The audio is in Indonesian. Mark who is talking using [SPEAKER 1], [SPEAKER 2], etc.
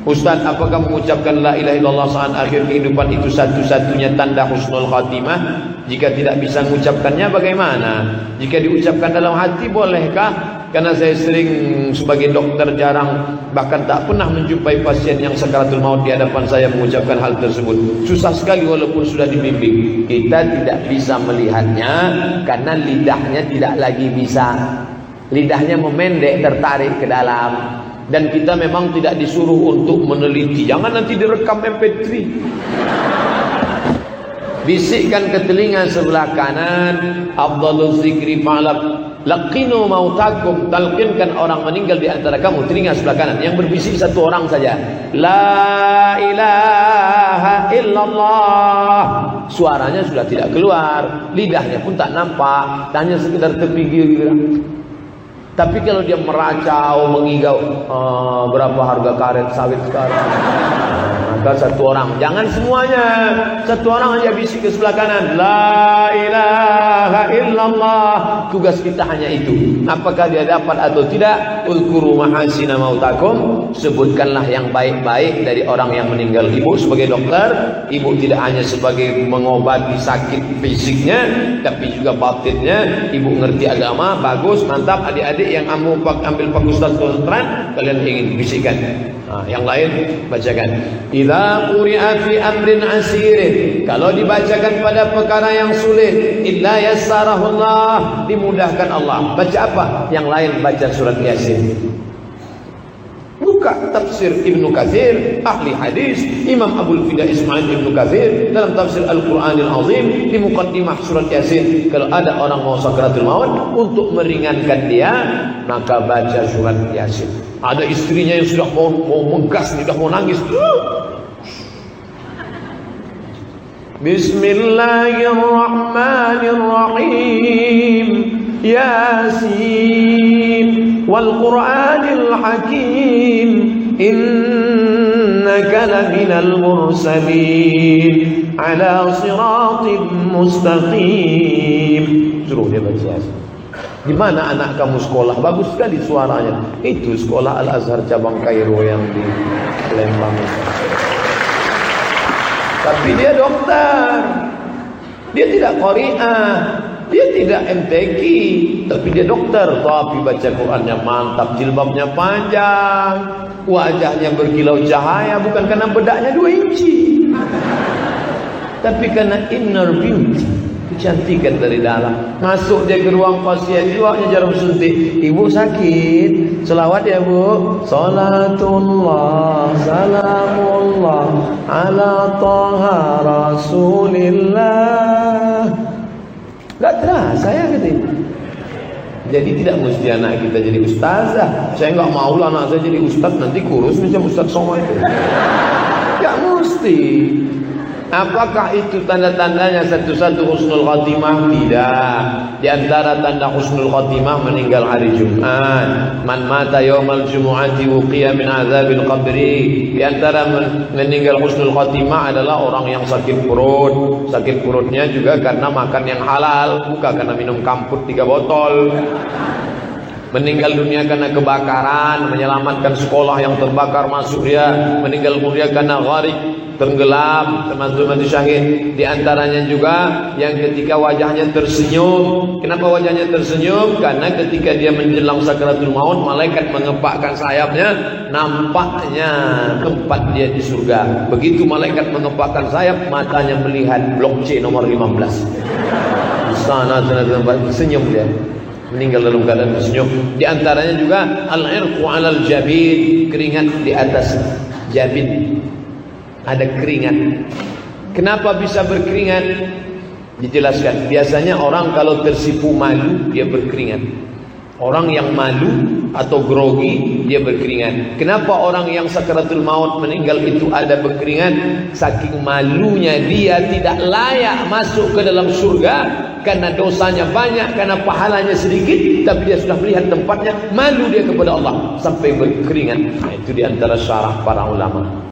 [SPEAKER 1] Ustaz, apakah mengucapkan la ilaha illallah saat akhir kehidupan itu satu-satunya tanda husnul khatimah? Jika tidak bisa mengucapkannya bagaimana? Jika diucapkan dalam hati bolehkah? Karena saya sering sebagai dokter jarang, bahkan tak pernah menjumpai pasien yang sakaratul maut di hadapan saya mengucapkan hal tersebut. Susah sekali walaupun sudah dibimbing. Kita tidak bisa melihatnya karena lidahnya tidak lagi bisa. Lidahnya memendek, tertarik ke dalam. Dan kita memang tidak disuruh untuk meneliti. Jangan nanti direkam MP3. Bisikkan ke telinga sebelah kanan, afdhaluz zikri fa'alab laqinu mautakum, talqinkan orang meninggal di antara kamu, telinga sebelah kanan. Yang berbisik satu orang saja, la ilaha illallah. Suaranya sudah tidak keluar, lidahnya pun tak nampak, hanya sekedar terpikir. Tapi kalau dia meracau, mengigau, berapa harga karet sawit sekarang? Maka satu orang, jangan semuanya, satu orang aja bisik ke sebelah kanan, la ilaha illallah. Tugas kita hanya itu. Apakah dia dapat atau tidak? Ulkuru mahasina mautakum, sebutkanlah yang baik-baik dari orang yang meninggal. Ibu sebagai dokter, ibu tidak hanya sebagai mengobati sakit fisiknya, tapi juga batinnya. Ibu ngerti agama, bagus, mantap. Adik-adik yang ambil Pak Ustaz Tuan, kalian ingin bisikan. Yang lain bacakan. Idza quri'a fi amrin asirin, kalau dibacakan pada perkara yang sulit, illa yassarahullah, dimudahkan Allah. Baca apa? Yang lain baca surat Yasin. Buka tafsir Ibnu Katsir, ahli hadis, Imam Abul Fida Ismail Ibnu Katsir dalam tafsir Al-Qur'anil Azim di muqaddimah surat Yasin. Kalau ada orang mau sakaratul maut, untuk meringankan dia, maka baca surat Yasin. Ada istrinya yang sudah mau menggas, sudah mau nangis. Bismillahirrahmanirrahim. Yasin wal Qur'anil Hakim, innaka laminal mursalin ala siratim mustaqim. Suruh dia baca Yasin. Di mana anak kamu sekolah? Bagus sekali suaranya. Itu sekolah Al-Azhar cabang Kairo yang di Lembang. Tapi dia dokter. Dia tidak qari'ah. Dia tidak MTQ, tapi dia dokter. Tapi baca Qurannya mantap, jilbabnya panjang, wajahnya berkilau cahaya, bukan karena bedaknya 2 inci, tapi karena inner beauty, kecantikan dari dalam. Masuk dia ke ruang pasien, jualnya jarum suntik. Ibu sakit, selawat ya bu. Salatullah salamullah ala taha rasulillah. Gak terasa ya gitu. Jadi tidak mesti anak kita jadi ustazah. Saya gak mau lah anak saya jadi ustaz, nanti kurus macam Ustaz Somad itu. Gak mesti. Apakah itu tanda-tandanya satu-satu husnul khatimah? Tidak. Di antara tanda husnul khatimah meninggal hari Jumat. Man mata yaumal jumu'ati wuqiya min azabil qabri. Di antara meninggal husnul khatimah adalah orang yang sakit perut. Sakit perutnya juga karena makan yang halal, bukan karena minum kamput 3 botol. Meninggal dunia karena kebakaran, menyelamatkan sekolah yang terbakar masuk dia. Meninggal dunia karena gharik, tenggelam, termasuk mati syahid. Di antaranya juga yang ketika wajahnya tersenyum. Kenapa wajahnya tersenyum? Karena ketika dia menjelang sakaratul maut, malaikat mengepakkan sayapnya, nampaknya tempat dia di surga. Begitu malaikat mengepakkan sayap, matanya melihat blok C nomor 15. Di sana senyum dia. Meninggal dalam keadaan tersenyum. Di antaranya juga al-irqu 'alal jabin, keringat di atas jabin. Ada keringat. Kenapa bisa berkeringat? Dijelaskan. Biasanya orang kalau tersipu malu, dia berkeringat. Orang yang malu atau grogi, dia berkeringat. Kenapa orang yang sakaratul maut meninggal itu ada berkeringat? Saking malunya dia tidak layak masuk ke dalam surga, karena dosanya banyak, karena pahalanya sedikit, tapi dia sudah melihat tempatnya, malu dia kepada Allah sampai berkeringat. Nah, itu diantara syarah para ulama.